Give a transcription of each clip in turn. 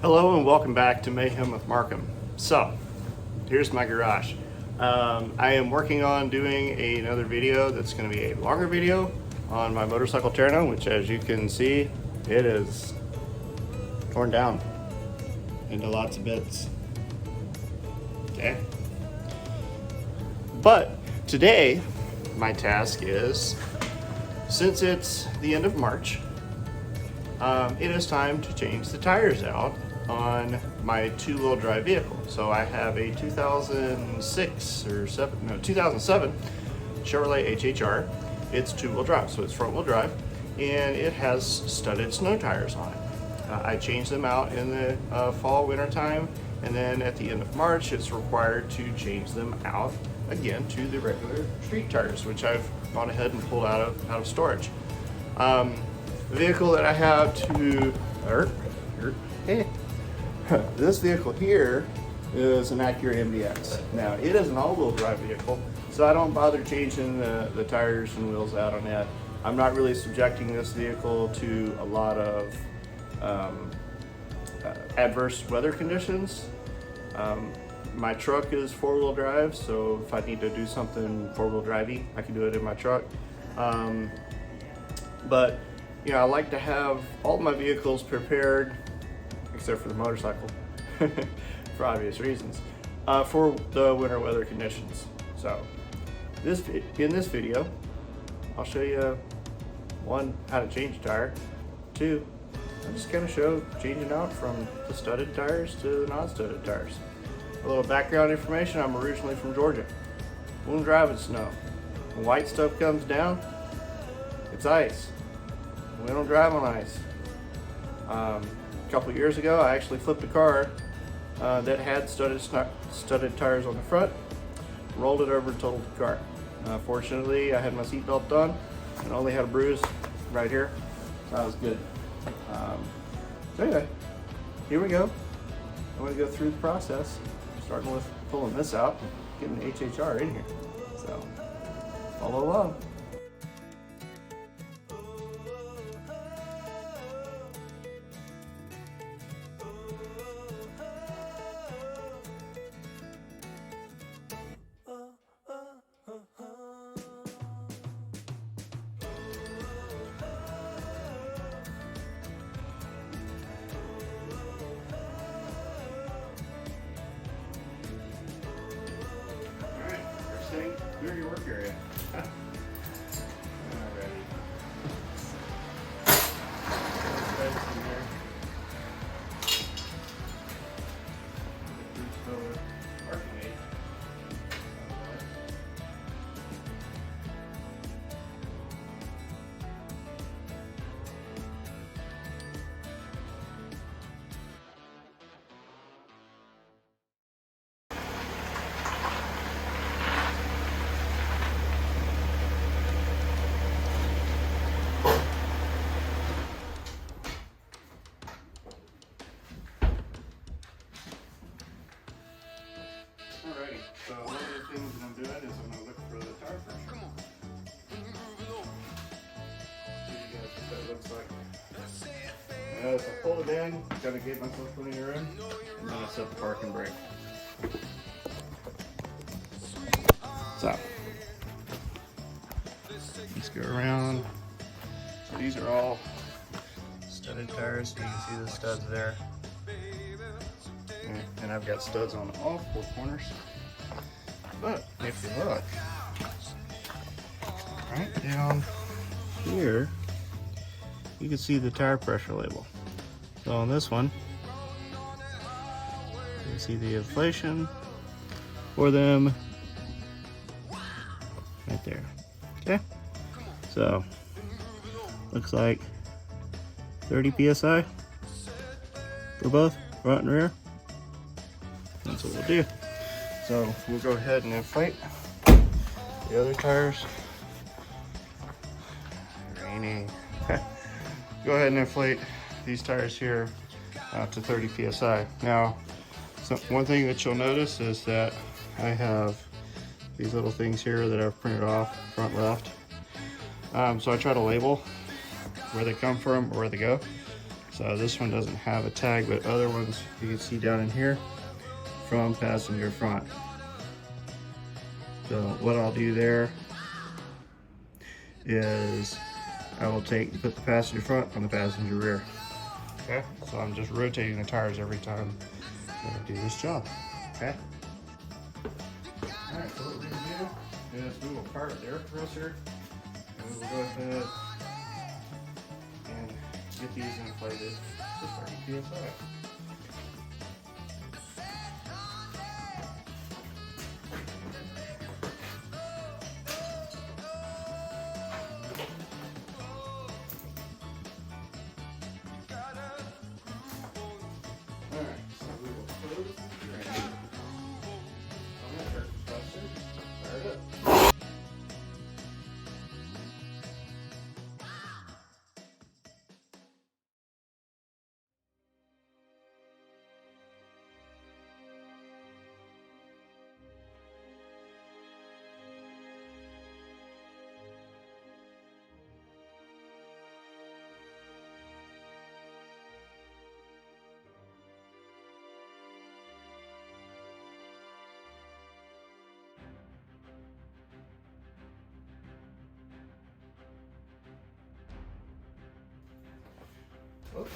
Hello and welcome back to Mayhem with Markham. So, here's my garage. I am working on doing another video that's going to be a longer video on my motorcycle Terno, which as you can see, it is torn down into lots of bits. Okay. But today, my task is, since it's the end of March, it is time to change the tires out on my two-wheel drive vehicle. So I have a 2007 Chevrolet HHR. It's two-wheel drive, so it's front-wheel drive, and it has studded snow tires on it. I changed them out in the fall, winter time, and then at the end of March, it's required to change them out again to the regular street tires, which I've gone ahead and pulled out of storage. The vehicle that I have this vehicle here is an Acura MDX. Now, it is an all-wheel drive vehicle, so I don't bother changing the tires and wheels out on it. I'm not really subjecting this vehicle to a lot of adverse weather conditions. My truck is four-wheel drive, so if I need to do something four-wheel drivey, I can do it in my truck. But you know, I like to have all my vehicles prepared, except for the motorcycle, for obvious reasons, for the winter weather conditions. So, in this video, I'll show you, one, how to change a tire. Two, I'm just gonna show changing out from the studded tires to the non-studded tires. A little background information: I'm originally from Georgia. We don't drive in snow. When white stuff comes down, it's ice. We don't drive on ice. A couple years ago, I actually flipped a car that had studded tires on the front, rolled it over and totaled the car. Fortunately, I had my seatbelt done and only had a bruise right here, so that was good. So anyway, here we go. I'm going to go through the process, starting with pulling this out and getting the HHR in here. So, follow along. Clear your work area. Alrighty. Alrighty, so one of the things that I'm doing is I'm going to look for the tire pressure. Come on. See you guys what that looks like. As I pull it in, got to get myself plenty of room, and then I set the parking brake. So, let's go around. So these are all studded tires, so you can see the studs there. And I've got studs on all four corners. But if you look right down here, you can see the tire pressure label. So on this one, you can see the inflation for them right there. Okay, so looks like 30 psi for both front and rear. That's what we'll do. So we'll go ahead and inflate the other tires. Raining. Go ahead and inflate these tires here to 30 psi. Now, one thing that you'll notice is that I have these little things here that I've printed off, front left. So I try to label where they come from or where they go. So this one doesn't have a tag, but other ones you can see down in here, from passenger front. So what I'll do there is I will put the passenger front on the passenger rear. Okay, so I'm just rotating the tires every time that I do this job. Okay. All right, so what we're gonna do is we will part the air compressor, and we will go ahead and get these inflated to 30 psi.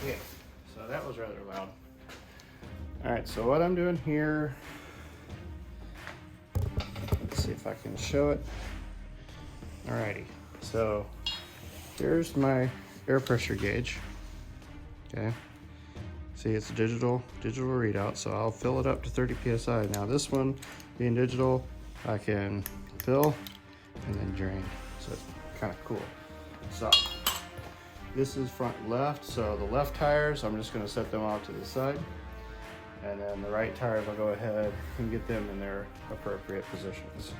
Okay, so that was rather loud. All right, so what I'm doing here, let's see if I can show it. Alrighty, so here's my air pressure gauge. Okay, see it's a digital readout, so I'll fill it up to 30 psi. Now this one being digital, I can fill and then drain, so it's kind of cool. So this is front left, so the left tires, I'm just going to set them off to the side. And then the right tires, I'll go ahead and get them in their appropriate positions.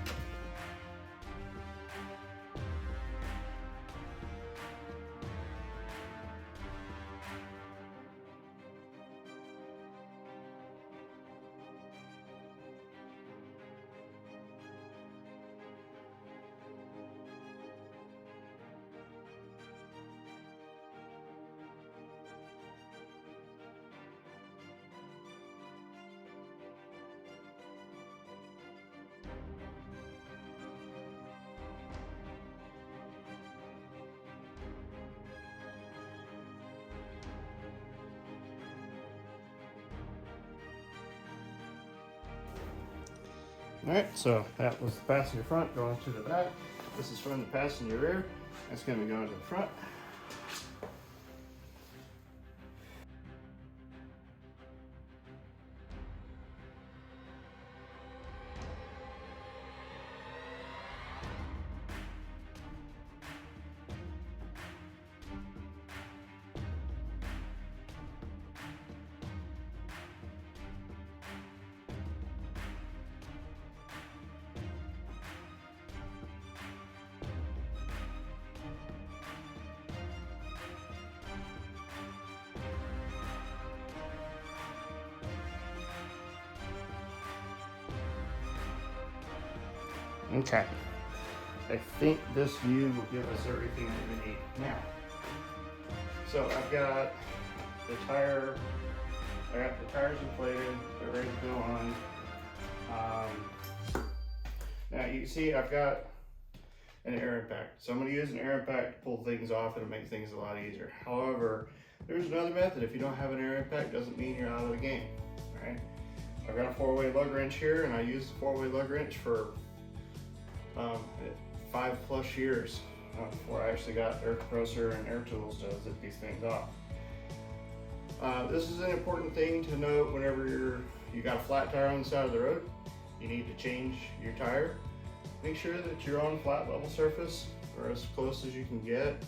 All right, so that was the passenger front going to the back. This is from the passenger rear. That's going to be going to the front. Okay, I think this view will give us everything that we need now. So I got the tires inflated, they're ready to go on. Now you can see I've got an air impact. So I'm going to use an air impact to pull things off and make things a lot easier. However, there's another method. If you don't have an air impact, doesn't mean you're out of the game. All right, I've got a 4-way lug wrench here, and I used the 4-way lug wrench for 5+ years before I actually got air compressor and air tools to zip these things off. This is an important thing to note whenever you got a flat tire on the side of the road. You need to change your tire. Make sure that you're on flat level surface or as close as you can get.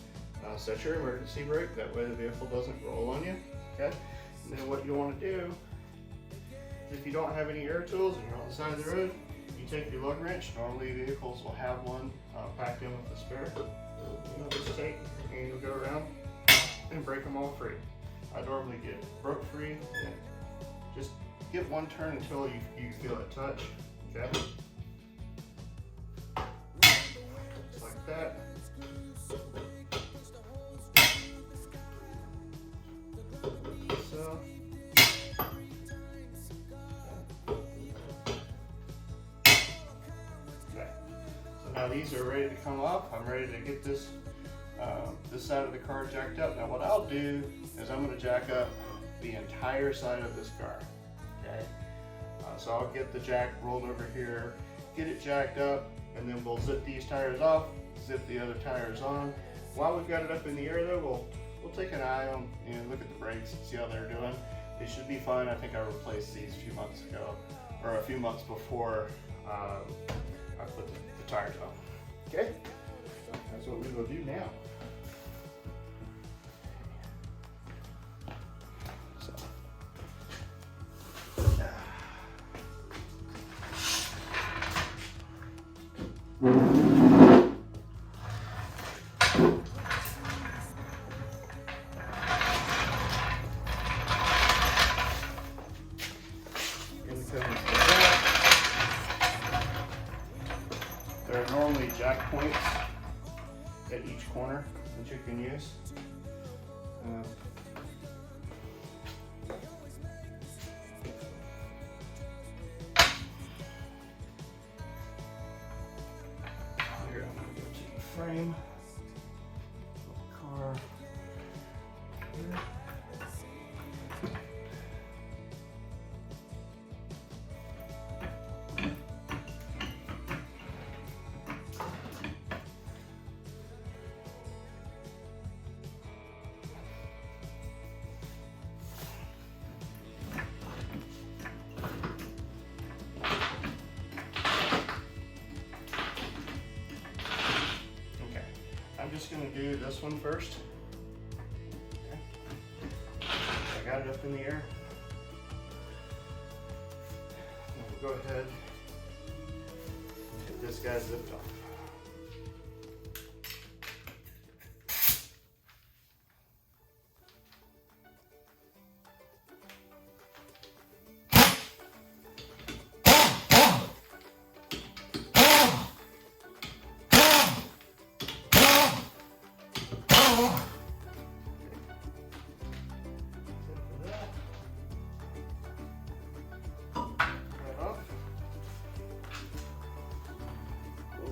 Set your emergency brake, that way the vehicle doesn't roll on you. Okay. And then what you want to do is, if you don't have any air tools and you're on the side of the road, you take your lug wrench. Normally vehicles will have one packed in with a spare. You'll just take and you'll go around and break them all free. I normally get broke free and just give one turn until you feel it touch. Okay. Just like that. these are ready to come off. I'm ready to get this this side of the car jacked up. Now what I'll do is I'm going to jack up the entire side of this car. Okay, so I'll get the jack rolled over here, get it jacked up, and then we'll zip these tires off, zip the other tires on. While we've got it up in the air though, we'll take an eye on and look at the brakes and see how they're doing. They should be fine. I think I replaced these a few months ago, or a few months before I put the tires on. Okay, so that's what we will do now. There are normally jack points at each corner that you can use. Here, I'm going to go to the frame of the car. Here. I'm just going to do this one first. Okay. I got it up in the air. We'll go ahead and get this guy zipped off.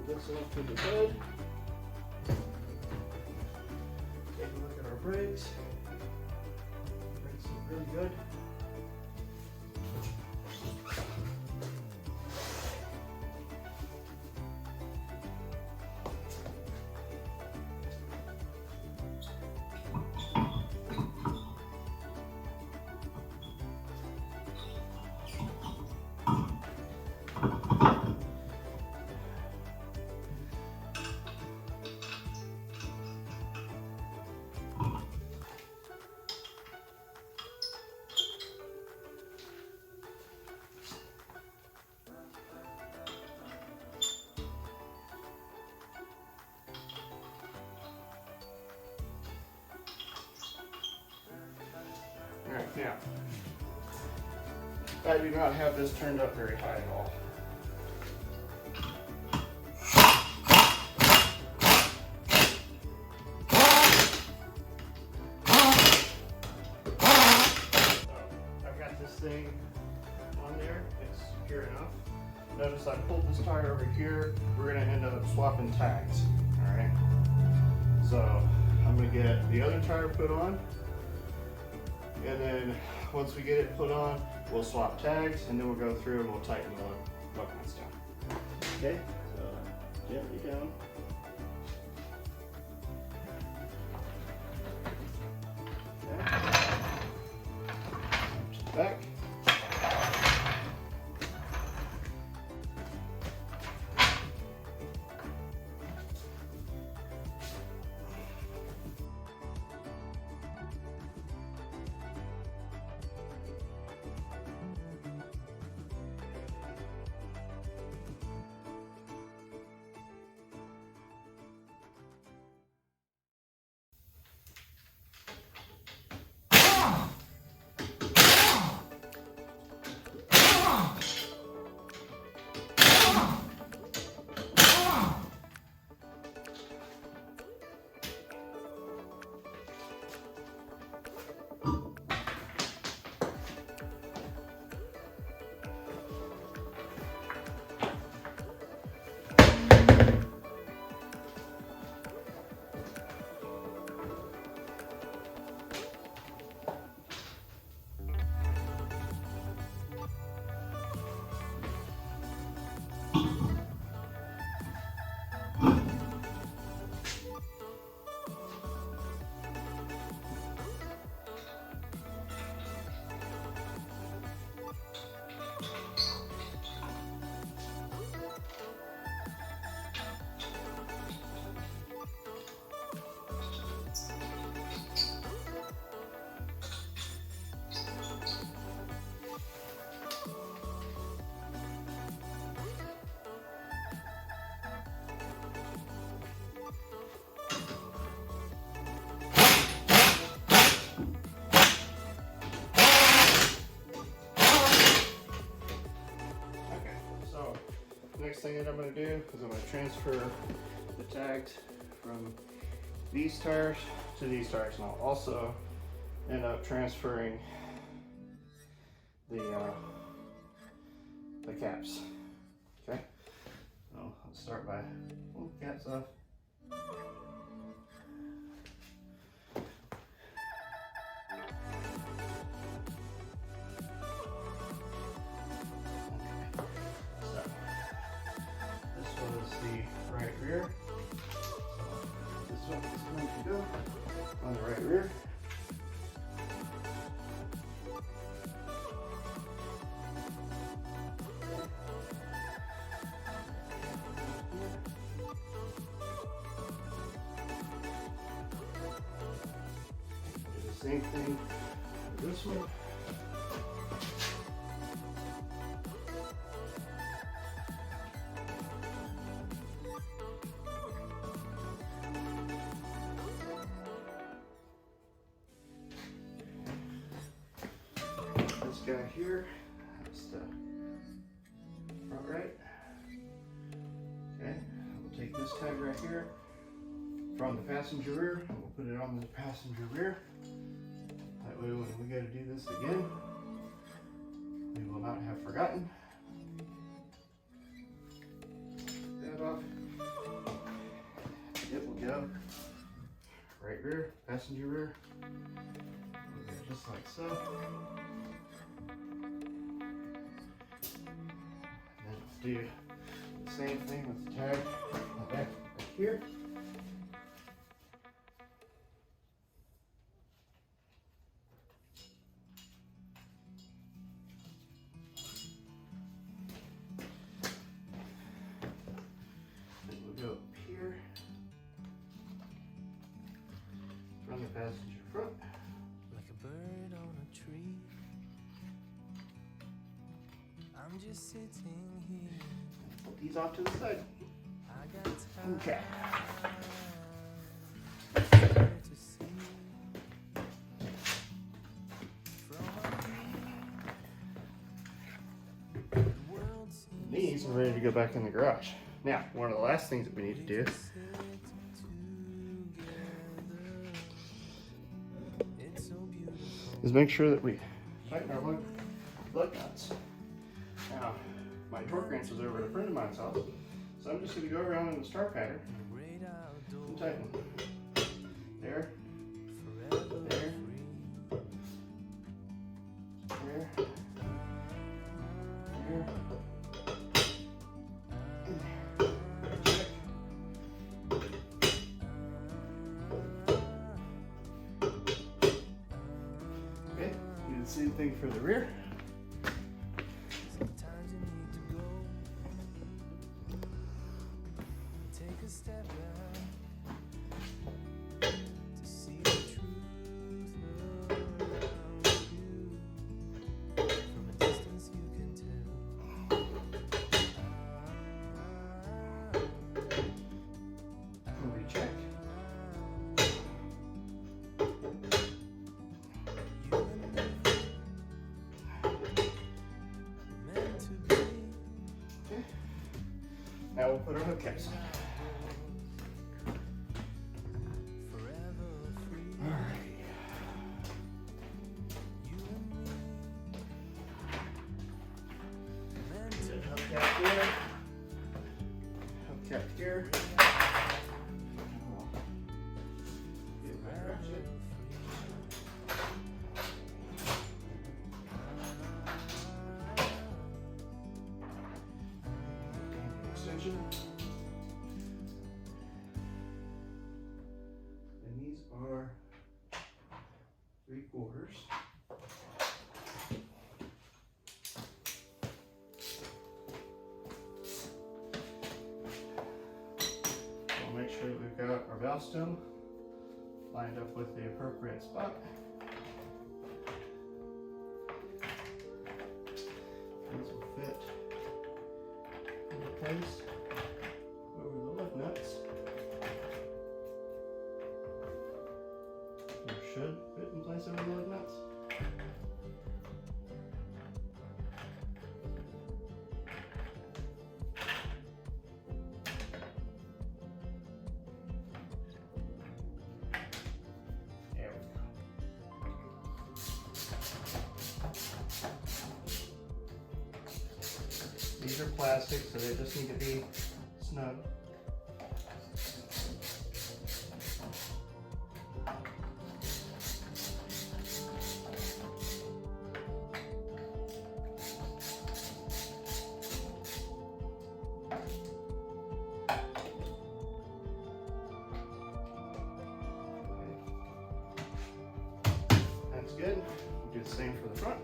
This off to the bed. Take a look at our brakes. Brakes look really good. All right, now, I do not have this turned up very high at all. So, I've got this thing on there, it's secure enough. Notice I pulled this tire over here, we're gonna end up swapping tags, all right? So, I'm gonna get the other tire put on, and then once we get it put on, we'll swap tags, and then we'll go through and we'll tighten the buckles down. Okay, so gently down. Okay. To the back. Next thing that I'm going to do is I'm going to transfer the tags from these tires to these tires, and I'll also end up transferring the caps. Okay, so let's start by pulling the caps off. The right rear. So this one is going to go on the right rear. Do the same thing for this one. This guy here, that's the front right. Okay, we'll take this tag right here from the passenger rear, and we'll put it on the passenger rear. That way when we go to do this again, we will not have forgotten. That off. It will go right rear, passenger rear. We'll go just like so. Do the same thing with the tag on the back right here. Then we'll go up here from the passenger front. Like a bird on a tree, I'm just sitting here. Put these off to the side. I got time Okay. to see from up here. The world seems These are ready to go back in the garage. Now, one of the last things that we need to do it's so beautiful. is make sure that we tighten our lug nuts. Now, my torque wrench is over at a friend of mine's house, so I'm just going to go around in the star pattern Great and outdoors, tighten. There, forever there, free. there, there, and there. Check. Okay, do the same thing for the rear. Sometimes you need to go and take a step back to see the truth around you. From a distance you can tell. Recheck. You and me meant to be. Okay. Now we'll put our hook caps on. Forever free. Alrighty. You and me meant to Hook cap here. Hook cap here. Get my ratchet. engine. And these are 3/4. We'll make sure that we've got our valve stem lined up with the appropriate spot. These will fit into place over the lug nuts. Or should fit in place over the lug nuts. There we go. These are plastic, so they just need to be snug. That's good. We'll do the same for the front.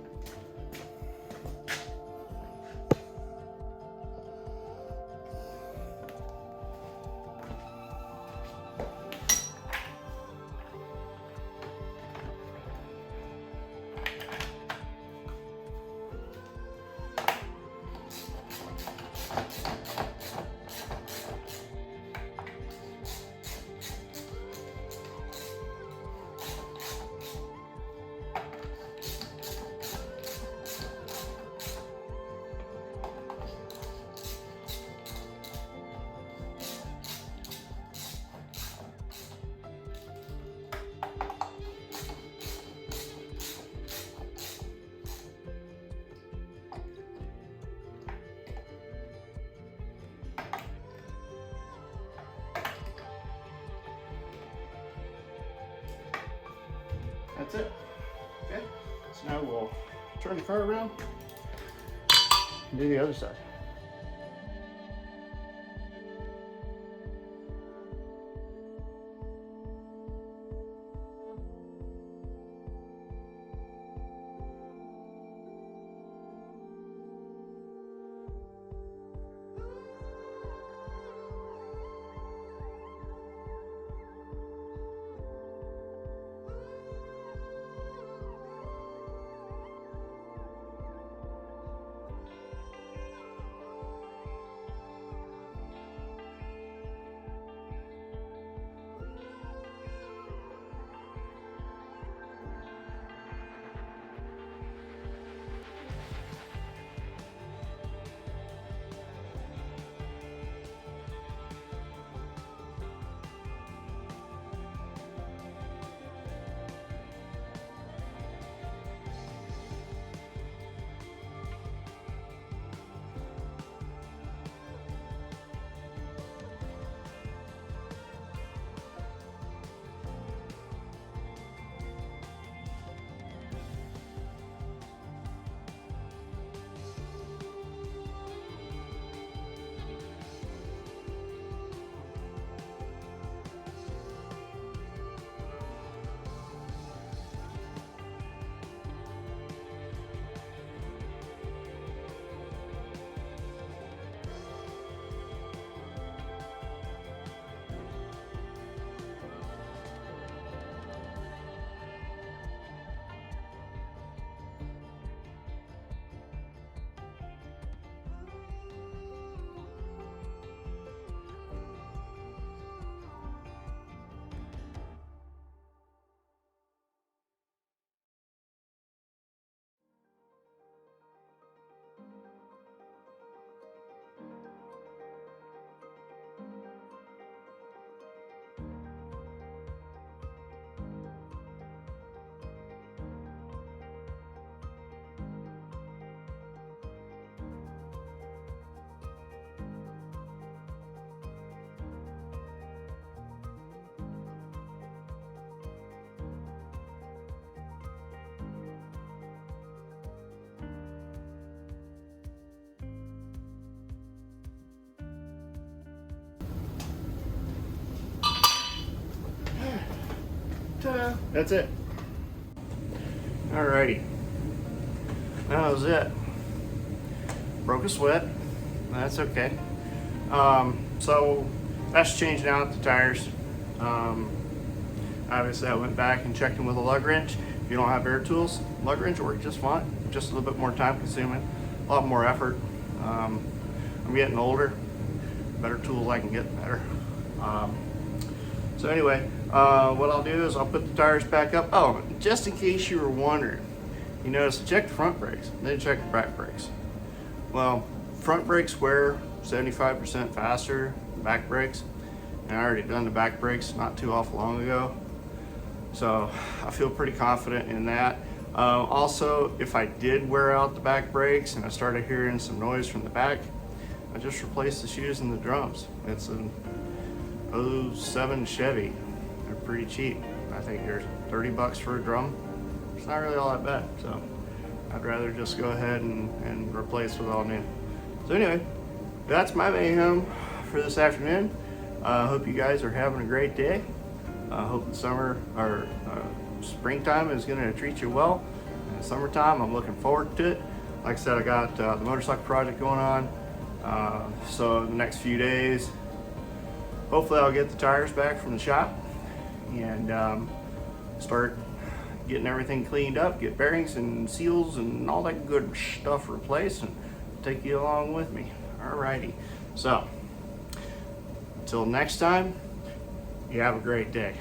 That's it. Okay, so now we'll turn the car around and do the other side. That's it. Alrighty. That was it. Broke a sweat. That's okay. So that's changing out the tires. Obviously I went back and checked them with a lug wrench. If you don't have air tools, lug wrench will work just fine. Just a little bit more time consuming, a lot more effort. I'm getting older. Better tools I can get, the better. So anyway, what I'll do is I'll put the tires back up. Oh, just in case you were wondering, you notice check the front brakes, then check the back brakes. Well, front brakes wear 75% faster than back brakes. And I already done the back brakes not too awful long ago. So I feel pretty confident in that. Also, if I did wear out the back brakes and I started hearing some noise from the back, I just replaced the shoes and the drums. It's an 07 Chevy. They're pretty cheap. I think there's 30 bucks for a drum. It's not really all that bad. So I'd rather just go ahead and replace with all new. So anyway, that's my mayhem for this afternoon. I hope you guys are having a great day. I hope the summer or springtime is going to treat you well. And summertime, I'm looking forward to it. Like I said, I got the motorcycle project going on. So in the next few days, hopefully I'll get the tires back from the shop and start getting everything cleaned up, get bearings and seals and all that good stuff replaced, and take you along with me. Alrighty. So, until next time, you have a great day.